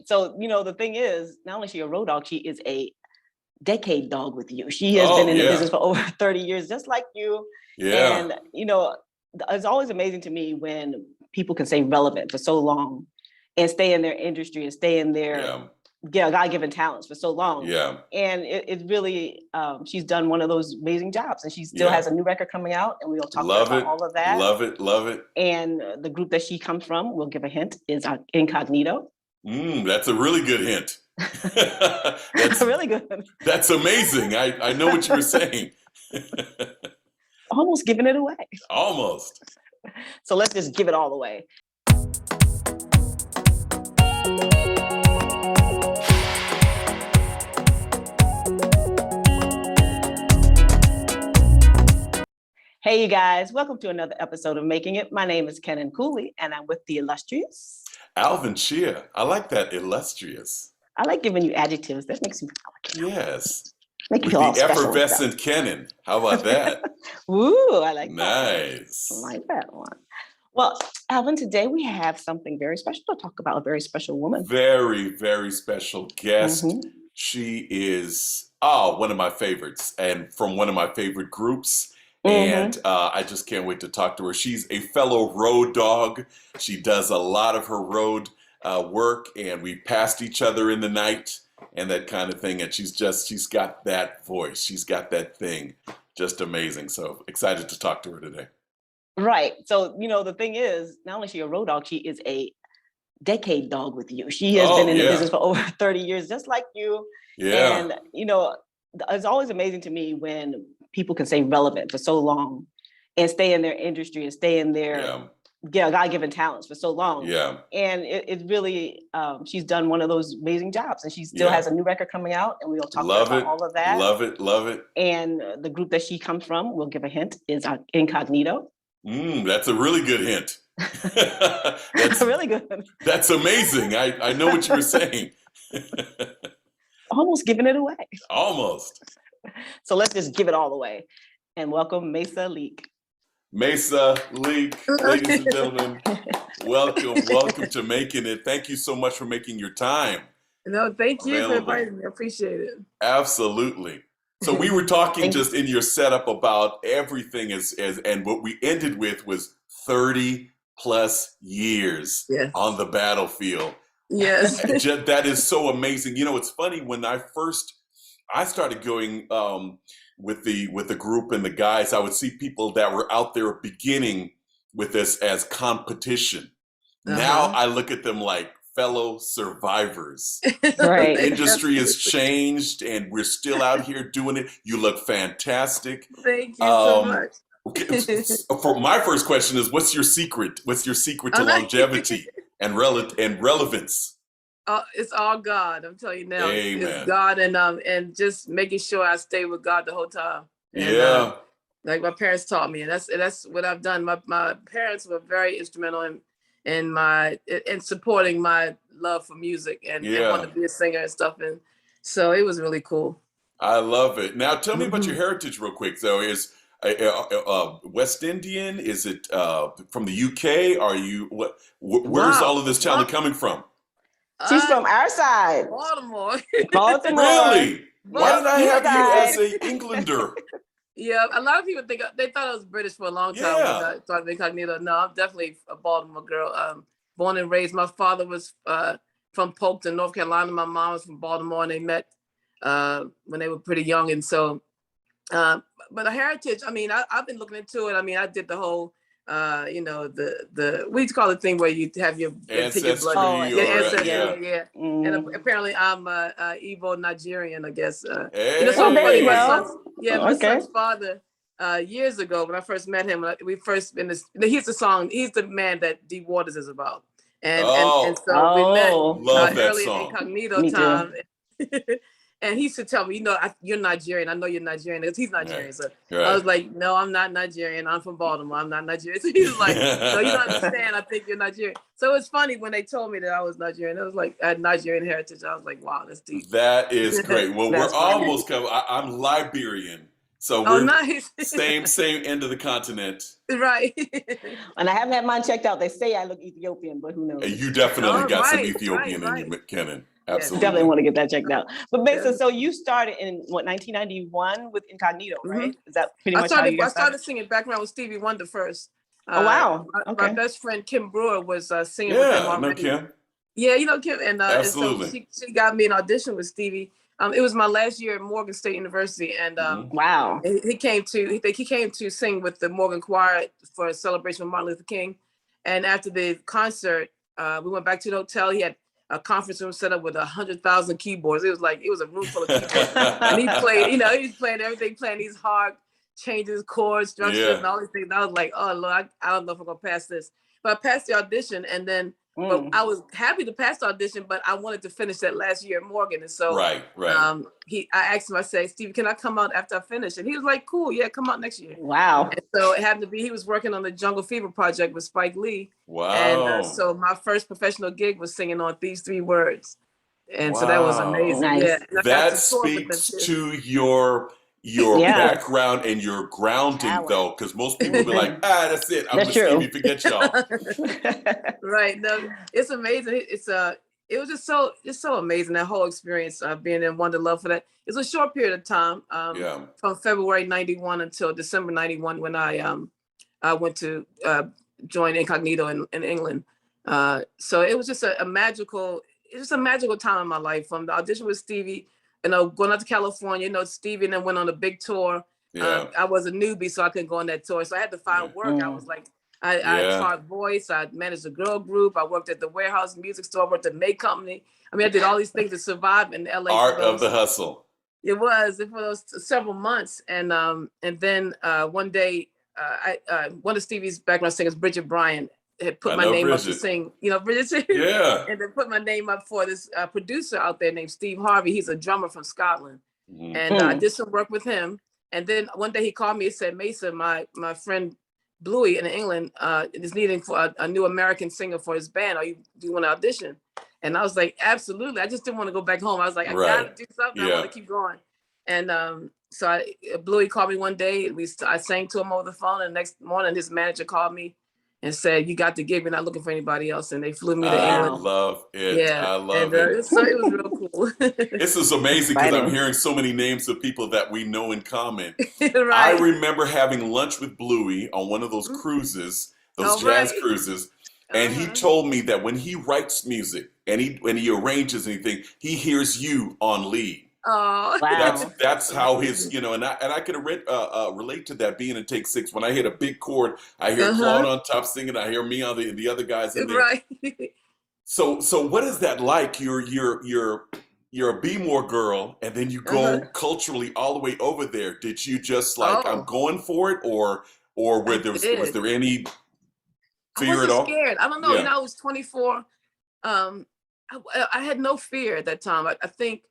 So, the thing is, not only is she a road dog, she is a decade dog with you. She has Oh, been in the yeah. business for over 30 years, just like you. Yeah. And, it's always amazing to me when people can stay relevant for so long and stay in their industry and stay in their God-given talents for so long. Yeah. And it's really, she's done one of those amazing jobs, and she still has a new record coming out, and we'll talk about all of that. Love it. And the group that she comes from, we'll give a hint, is Incognito. That's a really good hint. That's really good. That's amazing. I know what you were saying. Almost giving it away. Almost. So let's just give it all away. Hey, you guys. Welcome to another episode of Making It. My name is Kenan Cooley, and I'm with the illustrious Alvin Chia. I like that, illustrious. I like giving you adjectives. That makes you feel like Yes. Make you feel all the special effervescent Kenan. How about that? Ooh, I like that. Nice. I like that one. Well, Alvin, today we have something very special to talk about, a very special woman. Very, very special guest. She is one of my favorites and from one of my favorite groups. And I just can't wait to talk to her. She's a fellow road dog. She does a lot of her road work, and we passed each other in the night and that kind of thing. And she's got that voice. She's got that thing. Just amazing. So excited to talk to her today. Right. So, the thing is, not only is she a road dog, she is a decade dog with you. She has been in the business for over 30 years, just like you. Yeah. And, it's always amazing to me when people can stay relevant for so long and stay in their industry and stay in their God-given talents for so long. Yeah. And it's really, she's done one of those amazing jobs, and she still has a new record coming out, and we'll talk about all of that. Love it. And the group that she comes from, we'll give a hint, is Incognito. That's a really good hint. That's really good. That's amazing. I know what you were saying. Almost giving it away. Almost. So let's just give it all away. And welcome Maysa Leek. Maysa Leek, ladies and gentlemen, welcome to Making It. Thank you so much for making your time. No, thank you for inviting me. I appreciate it. Absolutely. So we were talking just in your setup about everything and what we ended with was 30 plus years on the battlefield. Yes. That is so amazing. It's funny, when I started going with the group and the guys, I would see people that were out there beginning with this as competition. Now I look at them like fellow survivors. Right. The industry has changed and we're still out here doing it. You look fantastic. Thank you so much. For my first question is, what's your secret? What's your secret to longevity and relevance? It's all God. I'm telling you now. Amen. It's God, and just making sure I stay with God the whole time. And, like my parents taught me, and that's what I've done. My parents were very instrumental in supporting my love for music and wanting to be a singer and stuff. And so it was really cool. I love it. Now tell me about your heritage real quick. So is West Indian? Is it from the UK? Are you where's all of this talent coming from? She's from our side. Baltimore. Really? Why did I have you as an Englander? Yeah, a lot of people they thought I was British for a long time when I started Incognito. No, I'm definitely a Baltimore girl. Born and raised. My father was from Polkton, North Carolina. My mom was from Baltimore, and they met when they were pretty young. And so, but the heritage, I've been looking into it. I did the whole the what do you call the thing where you have your ancestry, ancestry, and apparently I'm Igbo Nigerian, I guess. Hey. My son's father years ago when I first met him, he's the man that Deep Waters is about, and so we met early in Incognito time. And he used to tell me, you're Nigerian. I know you're Nigerian because he's Nigerian. So I was like, no, I'm not Nigerian. I'm from Baltimore. I'm not Nigerian. So he was like, no, you don't understand. I think you're Nigerian. So it's funny when they told me that I was Nigerian. It was like I had Nigerian heritage. I was like, wow, that's deep. That is great. Well, we're almost covered. I'm Liberian. So Oh, we're nice. same end of the continent. Right. And I haven't had mine checked out. They say I look Ethiopian, but who knows? And you definitely got some right, Ethiopian right. in you, Kenan. Yes. Absolutely. Definitely want to get that checked out. But Maysa, so you started in what, 1991 with Incognito, right? Is that pretty much how you got started? I started singing background with Stevie Wonder first. Oh wow! My best friend Kim Brewer was singing with him already. Yeah, Kim. Yeah, you know Kim, and Absolutely. so she got me an audition with Stevie. It was my last year at Morgan State University, and wow, he came to sing with the Morgan Choir for a celebration of Martin Luther King. And after the concert, we went back to the hotel. He had a conference room set up with 100,000 keyboards. It was a room full of keyboards, and he played. You know, he was playing everything, playing these hard changes, chords, structures, and all these things. I was like, oh Lord, I don't know if I'm gonna pass this, but I passed the audition, and then. But I was happy to pass the audition, but I wanted to finish that last year at Morgan. And so right. I asked him, I said, Steve, can I come out after I finish? And he was like, cool, yeah, come out next year. Wow. And so it happened to be, he was working on the Jungle Fever project with Spike Lee. Wow. And so my first professional gig was singing on These Three Words. And so that was amazing. Nice. Yeah. That speaks to your background and your grounding, though, because most people be like, that's it. I'm just Stevie, forget y'all. Right. No, it's amazing. It was just so amazing, that whole experience of being in Wonder Love for that. It was a short period of time, from February 91 until December 91 when I went to join Incognito in England. So it was just a magical time in my life, from the audition with Stevie, going out to California, Stevie, and then went on a big tour. I was a newbie, so I couldn't go on that tour. So I had to find work. I was like, I taught voice. I managed a girl group. I worked at the warehouse music store. I worked at the May Company. I mean, I did all these things to survive in LA. Art of the hustle. It was for those several months, and then one day, one of Stevie's background singers, Bridget Bryan, had put my name up to sing. You know, Bridget. Yeah. And then put my name up for this producer out there named Steve Harvey. He's a drummer from Scotland, and I did some work with him. And then one day he called me and said, Maysa, my friend Bluey in England is needing for a new American singer for his band. Do you want to audition? And I was like, absolutely. I just didn't want to go back home. I was like, I gotta do something. I want to keep going. And so Bluey called me one day. I sang to him over the phone. And the next morning, his manager called me and said, you got the gig. We're not looking for anybody else. And they flew me to England. I love it. Yeah. I love it. So it was real cool. This is amazing because I'm hearing so many names of people that we know in common. Right. I remember having lunch with Bluey on one of those cruises, those jazz cruises. And he told me that when he writes music and when he arranges anything, he hears you on lead. Oh, wow. That's how his, and I could relate to that, being in Take Six. When I hit a big chord, I hear Claude on top singing, I hear me on the other guys in there. Right. So what is that like? You're a B-more girl, and then you go culturally all the way over there. Did you just I'm going for it, or was there any fear at all? Scared. I don't know. Yeah. I was 24. I had no fear at that time. I think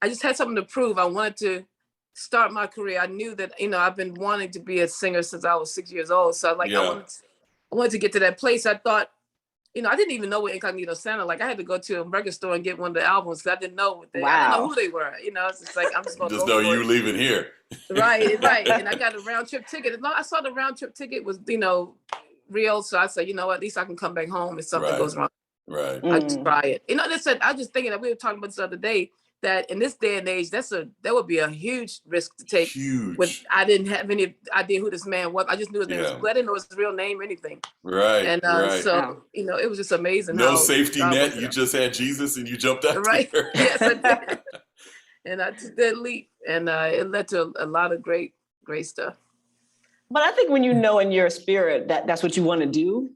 I just had something to prove. I wanted to start my career. I knew that, I've been wanting to be a singer since I was 6 years old. So I wanted to get to that place. I thought, I didn't even know what Incognito sounded like. I had to go to a record store and get one of the albums because I didn't know I didn't know who they were. It's just like, I'm just going to just know you leaving here. Right. And I got a round trip ticket. I saw the round trip ticket was, real. So I said, at least I can come back home if something goes wrong. Right. I just try it. They said, I was just thinking that we were talking about this the other day, that in this day and age, that would be a huge risk to take. Huge. I didn't have any idea who this man was. I just knew his name was. I didn't know his real name or anything. Right. And so it was just amazing. No safety net. You just had Jesus and you jumped out there. Yes, I did. And I took that leap, and it led to a lot of great stuff. But I think when you know in your spirit that that's what you want to do,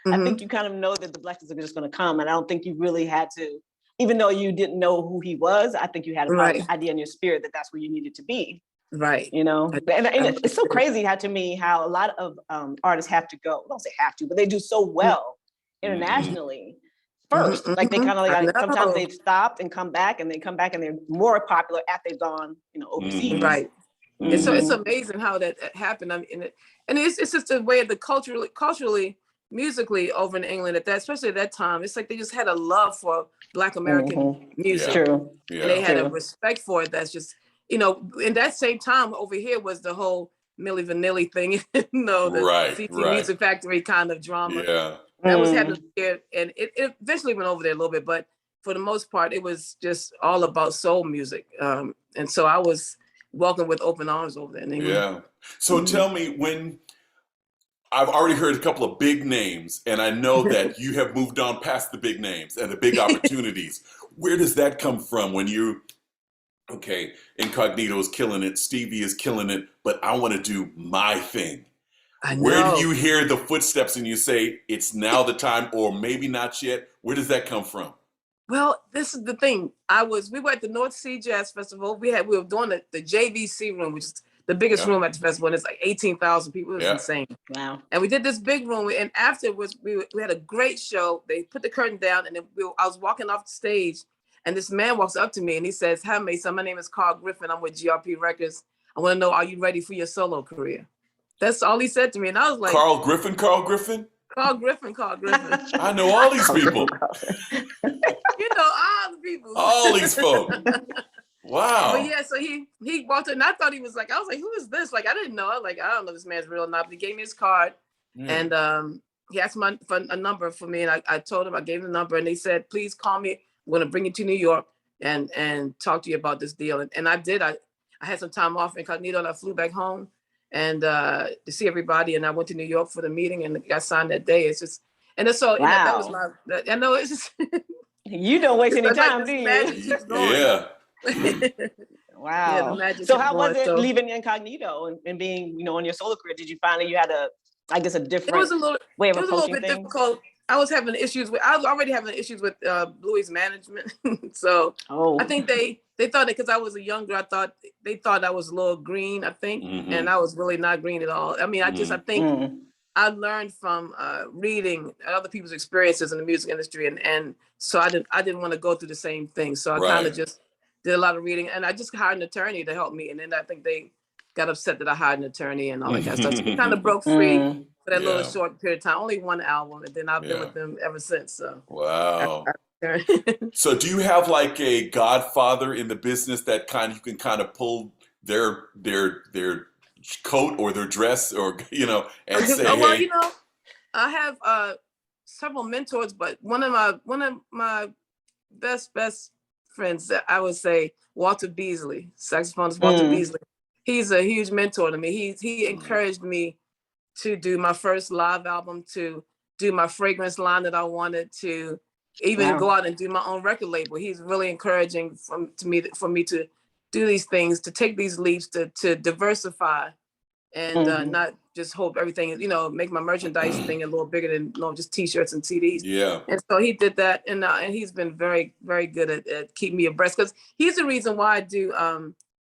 I think you kind of know that the blessings are just going to come. And I don't think you really had to, even though you didn't know who he was, I think you had an idea in your spirit that that's where you needed to be. Right. And it's so crazy how a lot of artists have to go. I don't say have to, but they do so well internationally first. Like they kind of sometimes they've stopped and come back, and they come back and they're more popular after they've gone, overseas. Right. It's amazing how that happened. I mean, and it's just a way of the culturally, musically over in England especially at that time. It's like they just had a love for Black American music. True. And they had a respect for it. That's just, you know, in that same time over here was the whole Milli Vanilli thing, you know, the CT Music Factory kind of drama. Yeah. That was happening here, and it eventually went over there a little bit, but for the most part, it was just all about soul music. And so I was welcomed with open arms over there. Yeah. So tell me, when I've already heard a couple of big names, and I know that you have moved on past the big names and the big opportunities. Where does that come from when you, okay, Incognito is killing it, Stevie is killing it, but I want to do my thing? Where do you hear the footsteps and you say, it's now the time, or maybe not yet? Where does that come from? Well, this is the thing. We were at the North Sea Jazz Festival. We were doing the JVC room, which is the biggest room at the festival, and it's like 18,000 people. It was insane. Wow. And we did this big room, and afterwards we had a great show. They put the curtain down, and then I was walking off the stage, and this man walks up to me and he says, "Hi, Maysa, my name is Carl Griffin. I'm with GRP Records. I want to know, are you ready for your solo career?" That's all he said to me, and I was like, Carl Griffin? Carl Griffin. I know all these people. You know all the people. All these folks. Wow. But yeah, so he walked in, and I thought he was like, I was like, who is this? Like, I didn't know. I was like, I don't know if this man's real or not. But he gave me his card, and he asked for a number for me, and I told him, I gave him the number, and they said, please call me. I'm gonna bring you to New York and talk to you about this deal. And I did. I had some time off incognito, and I flew back home and to see everybody, and I went to New York for the meeting and got signed that day. It's just, and it's so, wow. That was my, I know it's just. You don't waste any time, like do you? Yeah. Wow. Yeah, so how was it leaving Incognito and being, on your solo career? Did you find that you had a different way of approaching things? It was a little bit difficult. I was already having issues with Bluey's management. So I think they thought that because I was a young girl, they thought I was a little green, I think. And I was really not green at all. I mean, I think I learned from reading other people's experiences in the music industry. And so I didn't want to go through the same thing. So I kind of just did a lot of reading, and I just hired an attorney to help me. And then I think they got upset that I hired an attorney and all that kind of stuff. So we kind of broke free for that little short period of time, only one album. And then I've been with them ever since. So wow. So do you have like a godfather in the business that you can kind of pull their coat or their dress, or and say, well, hey. I have several mentors, but one of my best friends, that I would say, Walter Beasley, saxophonist Walter Beasley. He's a huge mentor to me. He encouraged me to do my first live album, to do my fragrance line that I wanted, to even go out and do my own record label. He's really encouraging for me to do these things, to take these leaps, to diversify, and not just hope everything, make my merchandise thing a little bigger than just T-shirts and CDs. Yeah. And so he did that, and he's been very, very good at keeping me abreast, because he's the reason why I do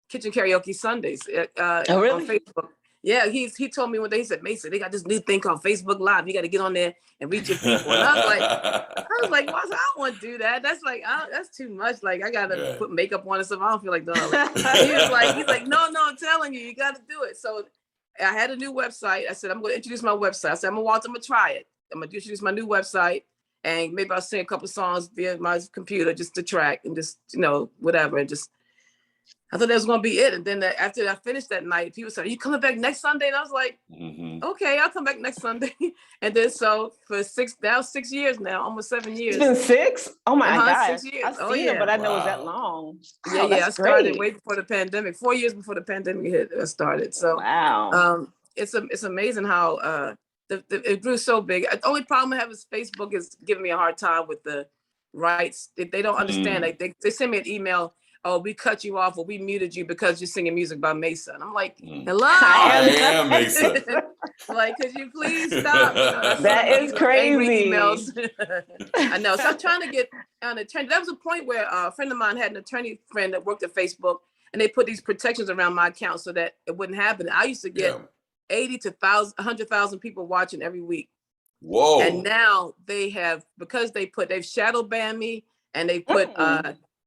Kitchen Karaoke Sundays on Facebook. Yeah, he told me one day, he said, Maysa, they got this new thing called Facebook Live. You got to get on there and reach your people. And I was like, well, I don't want to do that. That's like, that's too much. Like, I got to put makeup on and stuff. I don't feel like doing it. He's like, no, I'm telling you, you got to do it. So I had a new website. I said, I'm going to introduce my website. I said, I'm going to try it. I'm going to introduce my new website, and maybe I'll sing a couple songs via my computer just to track and just, whatever. And just, I thought that was going to be it. And then after I finished that night, people said, are you coming back next Sunday? And I was like, okay, I'll come back next Sunday. And then so for 6 years now, almost 7 years. It's been 6? Oh my God. 6 years. I've seen it, but I know it was that long. Wow, I started way before the pandemic. 4 years before the pandemic hit, I started. So it's amazing how it grew so big. The only problem I have is Facebook is giving me a hard time with the rights. They don't understand. They send me an email, oh, we cut you off, or we muted you because you're singing music by Maysa. And I'm like, hello? I am Maysa. Like, could you please stop? That is crazy. Emails. I know. So I'm trying to get an attorney. That was a point where a friend of mine had an attorney friend that worked at Facebook, and they put these protections around my account so that it wouldn't happen. I used to get 80 to 100,000 people watching every week. Whoa. And now they have, because they've shadow banned me, and they put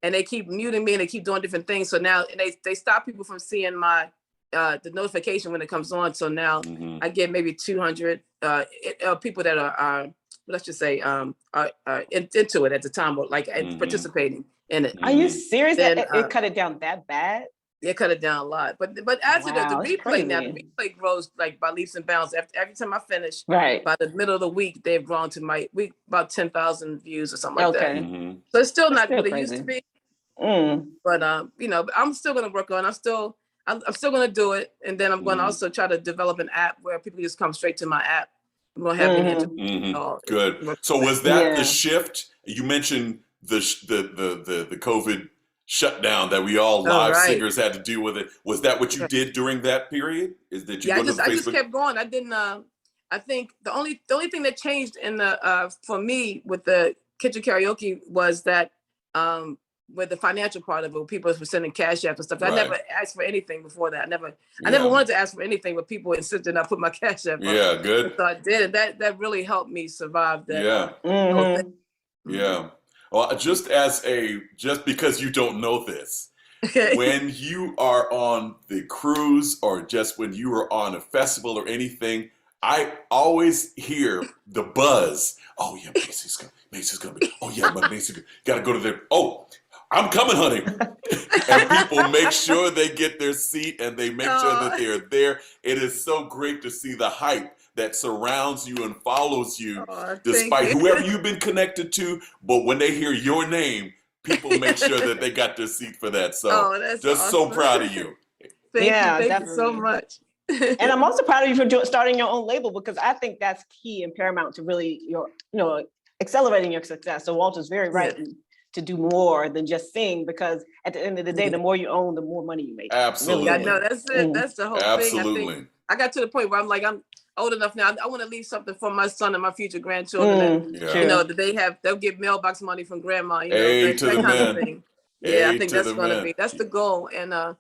and they keep muting me, and they keep doing different things. So now they stop people from seeing my the notification when it comes on. So now I get maybe 200 people that are let's just say are into it at the time, or like participating in it. Are you serious? That it cut it down that bad? They cut it down a lot. But actually the replay now, the replay grows like by leaps and bounds. Every time I finish, by the middle of the week, they've grown to about 10,000 views or something like that. Mm-hmm. So it's still not what it used to be. But but I'm still gonna work on it. I'm still gonna do it. And then I'm gonna also try to develop an app where people just come straight to my app. I'm gonna have it Good. So was that the shift? You mentioned the COVID shutdown that we all live singers had to deal with it. Was that what you did during that period? Is that you I just kept going. I didn't I think the only thing that changed in the for me with the kitchen karaoke was that with the financial part of it, people were sending cash apps and stuff. I never asked for anything before that. I never wanted to ask for anything, but people insisted I put my cash app up. Good. So I did, and that really helped me survive that. Well, just because you don't know this, when you are on the cruise or just when you are on a festival or anything, I always hear the buzz. Oh yeah, Maysa's gonna be. Oh yeah, but Maysa gotta go to their. Oh, I'm coming, honey. And people make sure they get their seat and they make sure that they're there. It is so great to see the hype that surrounds you and follows you, despite whoever you've been connected to. But when they hear your name, people make sure that they got their seat for that. So that's just awesome. So proud of you. Thank you so much. And I'm also proud of you for starting your own label, because I think that's key and paramount to really accelerating your success. So Walter's very right to do more than just sing, because at the end of the day, the more you own, the more money you make. Absolutely. Really. No, that's it. That's the whole Absolutely. thing. I got to the point where I'm old enough now. I want to leave something for my son and my future grandchildren. That, they'll get mailbox money from grandma. That kind of thing. I think that's going to that's the goal. And I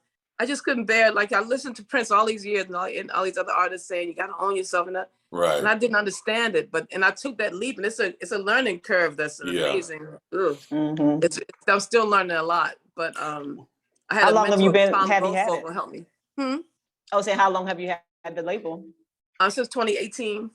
just couldn't bear it. Like, I listened to Prince all these years and all these other artists saying you got to own yourself and that. Right. And I didn't understand it, and I took that leap, and it's a learning curve that's amazing. I'm still learning a lot, but I had how long have you been? Have you had it? Will help me. I was saying, how long have you had the label? Since 2018.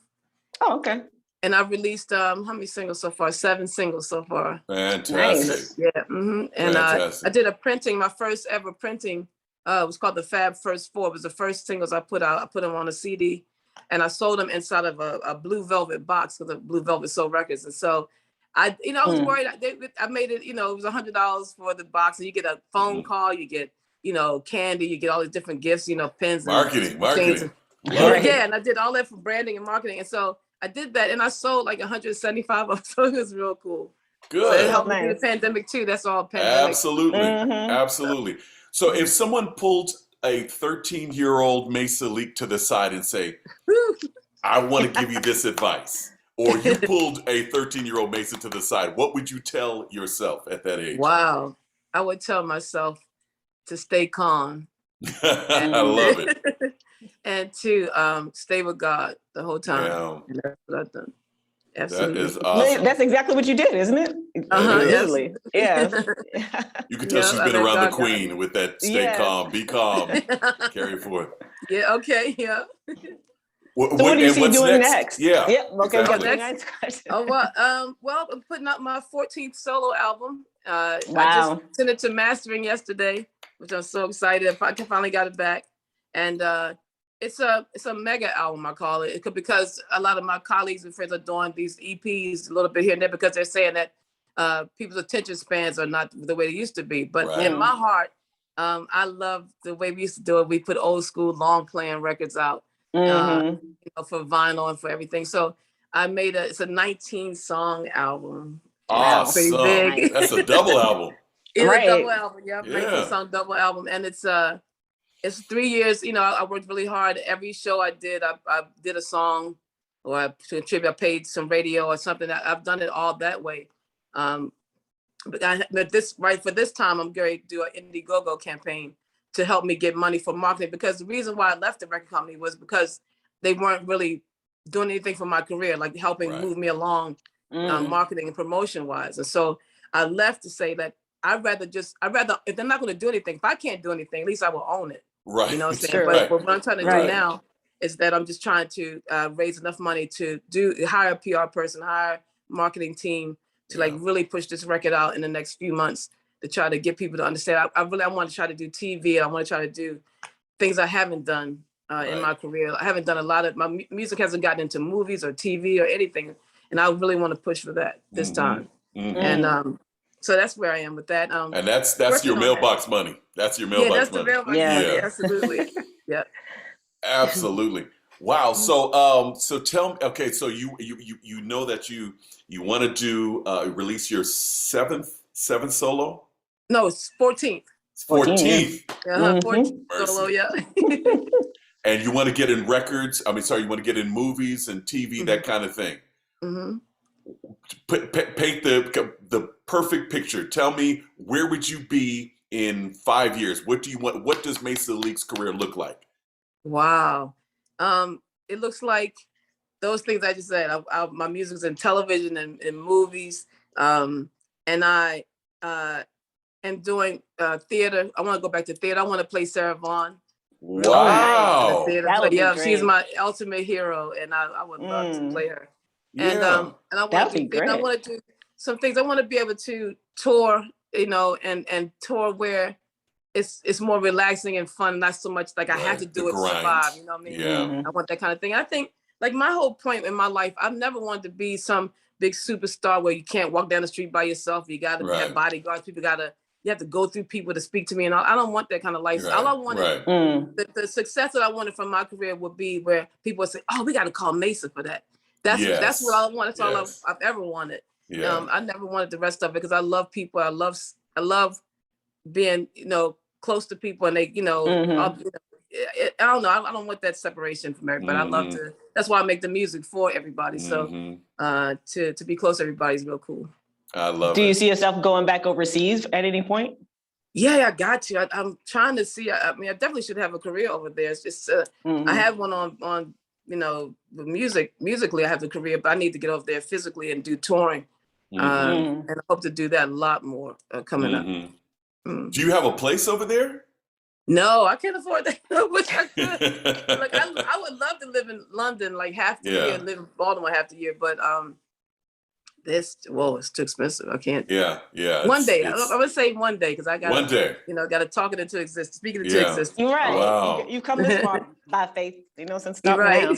Oh, okay. And I've released how many singles so far? 7 singles so far. Fantastic. Nice. Yeah. And I did a printing. My first ever printing was called the Fab First 4. It was the first singles I put out. I put them on a CD. And I sold them inside of a blue velvet box, because the Blue Velvet sold records. And so I was worried. I made it, it was $100 for the box, and you get a phone call, you get, candy, you get all these different gifts, pens, marketing. And I did all that for branding and marketing. And so I did that, and I sold like 175 of them. So it was real cool. Good. So it helped me through the pandemic too. That's all pandemic. Absolutely. Absolutely. So if someone pulled a 13-year-old Maysa Leak to the side and say, I want to give you this advice, or you pulled a 13-year-old Maysa to the side, what would you tell yourself at that age? Wow. I would tell myself to stay calm. I love it. And to stay with God the whole time. Yeah. And that's what I've done. Absolutely. That is awesome. That's exactly what you did, isn't it? Easily. Yeah. You can tell she's been around the queen with that stay calm, be calm, carry forth. Yeah, okay, yeah. So what do you see doing next? Yeah. Okay, exactly. Next question. Well, I'm putting out my 14th solo album. I just sent it to mastering yesterday, which I'm so excited. I finally got it back. And it's a mega album, I call it, because a lot of my colleagues and friends are doing these EPs a little bit here and there, because they're saying that people's attention spans are not the way they used to be. But in my heart, I love the way we used to do it. We put old school long playing records out for vinyl and for everything. So I made it's a 19-song album. Awesome. Pretty big. That's a double album. It's a double album. Yeah, 19-song double album, and it's 3 years. I worked really hard. Every show I did a song, or I paid some radio or something. I've done it all that way. But for this time, I'm going to do an Indiegogo campaign to help me get money for marketing, because the reason why I left the record company was because they weren't really doing anything for my career, like helping move me along marketing and promotion wise. And so I left to say that I'd rather if they're not going to do anything, if I can't do anything, at least I will own it. Right. You know what I'm saying? But what I'm trying to do now is that I'm just trying to raise enough money to hire a PR person, hire a marketing team to really push this record out in the next few months, to try to get people to understand. I want to try to do TV. I want to try to do things I haven't done in my career. I haven't done a lot of, my music hasn't gotten into movies or TV or anything. And I really want to push for that this time. And so that's where I am with that. And that's your mailbox money. That's your mailbox money. Yeah, that's the mailbox money. Absolutely. Yeah. Absolutely. Wow. So tell me. Okay. So you know that you want to do release your seventh solo. No, it's 14th. 14th. 14th solo. Yeah. And you want to get in records. I mean, sorry, you want to get in movies and TV, that kind of thing. Paint the perfect picture. Tell me, where would you be in 5 years? What do you want? What does Maysa Leak's career look like? Wow. It looks like those things I just said. My music's in television and in movies. And I am doing theater. I want to go back to theater. I want to play Sarah Vaughan. Wow. Yeah, she's my ultimate hero, and I would love to play her. And I want to do, I want to do some things. I want to be able to tour, and tour where it's more relaxing and fun, not so much like I have to do it to survive. You know what I mean? Yeah. I want that kind of thing. I think like my whole point in my life, I've never wanted to be some big superstar where you can't walk down the street by yourself. You got to have bodyguards. You have to go through people to speak to me, and I don't want that kind of lifestyle. All I wanted, the success that I wanted from my career would be where people would say, "Oh, we got to call Maysa for that." That's what I want. That's all I've ever wanted. Yeah. I never wanted the rest of it because I love people. I love being, close to people, and they, I don't know. I don't want that separation from everybody. I love to. That's why I make the music for everybody. So to be close to everybody is real cool. I love it. Do you see yourself going back overseas at any point? Yeah, I got to. I'm trying to see. I mean, I definitely should have a career over there. It's just I have one on musically I have a career, but I need to get over there physically and do touring. And I hope to do that a lot more coming up. Do you have a place over there? No, I can't afford that. I wish I could. Like I would love to live in London like half the year and live in Baltimore half the year, but it's too expensive. I can't. Yeah. One day, I'm gonna say one day because I got one day. Got to talk it into existence, speak it into existence. You're right. Wow. You come this far by faith, since You're right.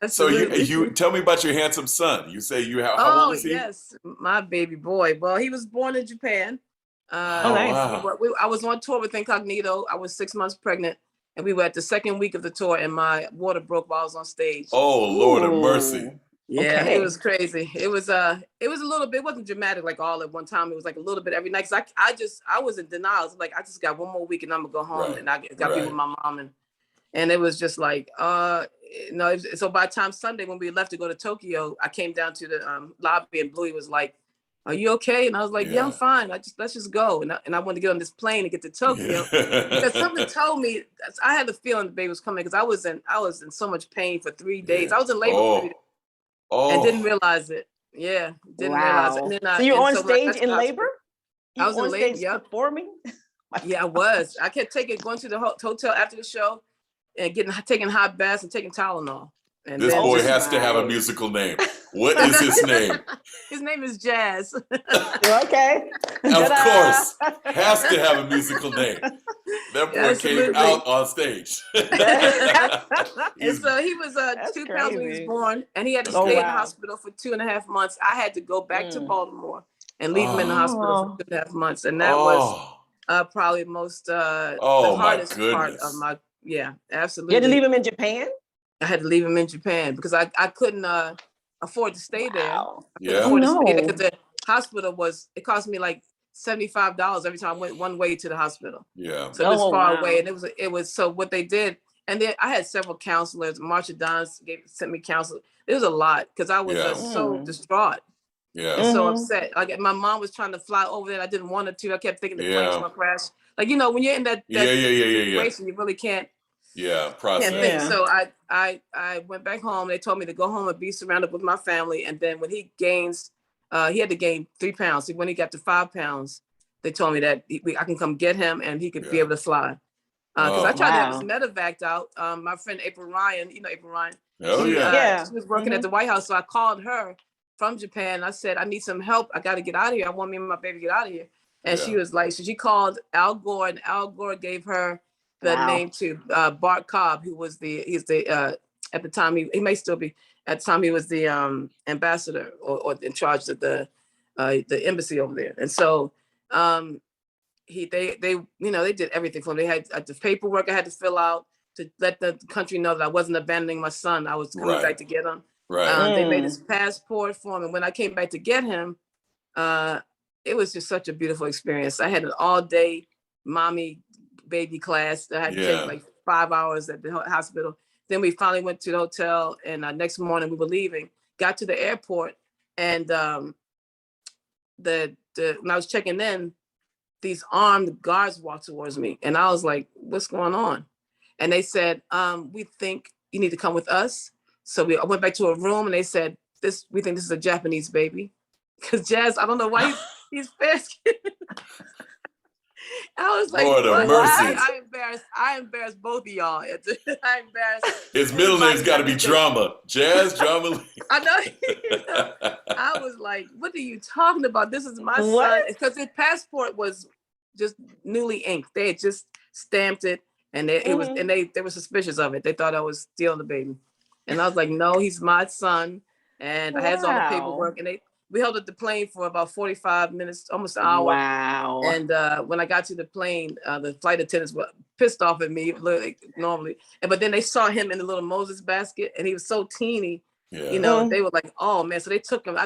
So you tell me about your handsome son. You say you have. How old is he? Yes, my baby boy. Well, he was born in Japan. Nice. Wow. I was on tour with Incognito. I was 6 months pregnant, and we were at the second week of the tour, and my water broke while I was on stage. Oh, Lord of mercy. Yeah, Okay. It was crazy. It was a little bit. It wasn't dramatic like all at one time. It was like a little bit every night. Cause I was in denial. Like I just got one more week and I'm gonna go home and I got to be with my mom and it was just like So by the time Sunday when we left to go to Tokyo, I came down to the lobby and Bluey was like, "Are you okay?" And I was like, "Yeah, I'm fine. Let's just go." And I wanted to get on this plane and get to Tokyo because something told me I had the feeling the baby was coming because I was in so much pain for 3 days. I was in labor for 3 days. And didn't realize it. Yeah, didn't realize it. And then so you're on stage in labor? I was in labor, performing? Yeah, I was. I kept going to the hotel after the show and taking hot baths and taking Tylenol. And this boy has to have a musical name. What is his name? His name is Jazz. Okay. Of course. Has to have a musical name. That boy came out on stage. And so he was 2 pounds when he was born, and he had to stay in the hospital for 2.5 months. I had to go back to Baltimore and leave him in the hospital for 2.5 months. And that was probably most the hardest part of my, absolutely. You had to leave him in Japan? I had to leave him in Japan because I couldn't afford to stay there. Yeah. Because the hospital it cost me like $75 every time I went one way to the hospital. Yeah. So it was far away, and it was so what they did. And then I had several counselors. Marsha Dons sent me counselors. It was a lot because I was so distraught. Yeah. And so upset. Like my mom was trying to fly over there. And I didn't want her to. I kept thinking the plane's gonna crash. Like when you're in that situation, you really can't. Yeah, process. So I went back home. They told me to go home and be surrounded with my family. And then when he gains, he had to gain 3 pounds. When he got to 5 pounds, they told me that I can come get him and he could be able to fly. Because I tried to have his medevaced out. My friend April Ryan, April Ryan. She was working at the White House. So I called her from Japan. I said, I need some help. I got to get out of here. I want me and my baby to get out of here. And she was like, so she called Al Gore, and Al Gore gave her the name to Bart Cobb, who was at the time, he may still be, at the time he was the ambassador or in charge of the embassy over there. And so they did everything for me. They had the paperwork I had to fill out to let the country know that I wasn't abandoning my son. I was coming back to get him. They made his passport for him. And when I came back to get him, it was just such a beautiful experience. I had an all-day mommy baby class that I had to take like 5 hours at the hospital. Then we finally went to the hotel, and next morning we were leaving, got to the airport, and when I was checking in, these armed guards walked towards me, and I was like, what's going on? And they said, we think you need to come with us. So I went back to a room, and they said, we think this is a Japanese baby. Because Jazz, I don't know why he's fast. I was like, Lord of mercy. I embarrassed both of y'all. I embarrassed. His middle name's got to be Drama. Jazz, Drama. I know. I was like, what are you talking about? This is my son. Because his passport was just newly inked. They had just stamped it, and they were suspicious of it. They thought I was stealing the baby. And I was like, no, he's my son. And I had all the paperwork, and we held at the plane for about 45 minutes, almost an hour. Wow. And when I got to the plane, the flight attendants were pissed off at me normally. But then they saw him in the little Moses basket, and he was so teeny. Yeah. You know, they were like, oh man. So they took him. I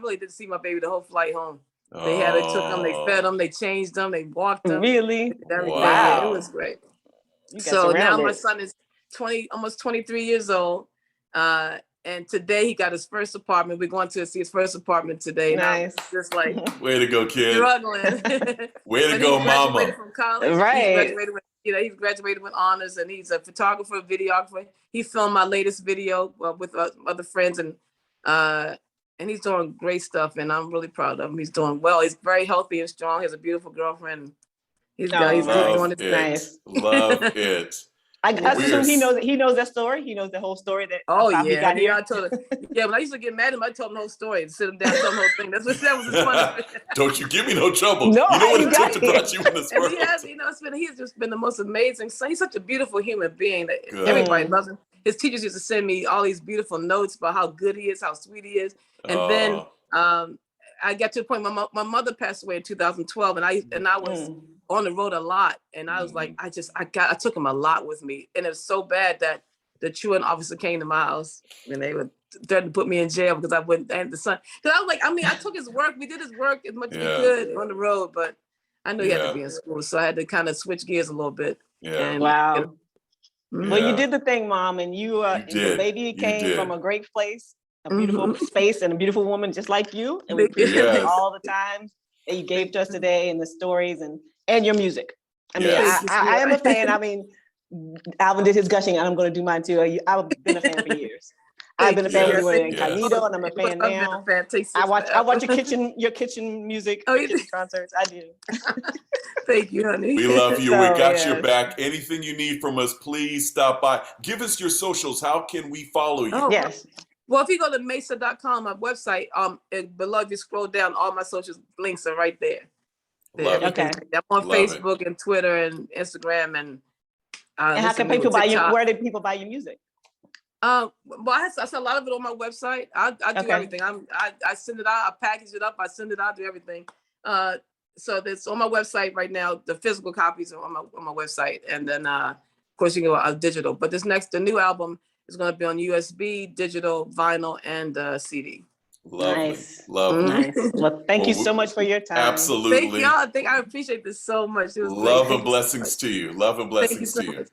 really didn't see my baby the whole flight home. They took him, they fed him, they changed him, they walked him. Really? Wow. It was great. So now my son is almost 23 years old. And today he got his first apartment. We're going to see his first apartment today. Nice. And I'm just like, way to go, kid. Struggling. Way to go, mama. He graduated from college. Right. He's graduated with honors, and he's a photographer, videographer. He filmed my latest video with other friends, and he's doing great stuff. And I'm really proud of him. He's doing well. He's very healthy and strong. He has a beautiful girlfriend. He's doing his nice. Love it. I assume he knows that story. He knows the whole story. He got here. I told him. Yeah, when I used to get mad at him, I told him the whole story and sit him down, tell him the whole thing. That was his funny. Don't you give me no trouble. No, you know what it took to brought you in this world. He's just been the most amazing son. He's such a beautiful human being that everybody loves him. His teachers used to send me all these beautiful notes about how good he is, how sweet he is. And then I got to the point, my mother passed away in 2012, and I was on the road a lot, and I was like, I took him a lot with me, and it was so bad that the truant officer came to my house, and they would threaten to put me in jail because I wouldn't have the son. Because I was like, I took his work, we did his work as much as we could on the road, but I knew he had to be in school, so I had to kind of switch gears a little bit. Yeah. Wow. Well, you did the thing, Mom, and your baby came from a great place, a beautiful space, and a beautiful woman just like you, and we appreciate all the time that you gave to us today, and the stories and your music. I mean, I am a fan. I mean, Alvin did his gushing, and I'm going to do mine too. I've been a fan for years. I've been a fan when you were Incognito, and I'm a fan now. I watch your kitchen music, kitchen concerts. I do. Thank you, honey. We love you. We got your back. Anything you need from us, please stop by. Give us your socials. How can we follow you? Oh, yes. Well, if you go to Maysa.com, my website, below, if you scroll down, all my social links are right there. Love it. Okay. I'm on Facebook and Twitter and Instagram and how can people buy you? Where did people buy your music? Well, I sell a lot of it on my website. I do everything. I send it out. I package it up. I send it out. Do everything. So that's on my website right now. The physical copies are on my website, and then of course you can go digital. But the new album is going to be on USB, digital, vinyl, and CD. Lovely. Nice. Well, thank you so much for your time. Absolutely. Thank y'all. I appreciate this so much. It was love and blessings to you. Love and blessings to you.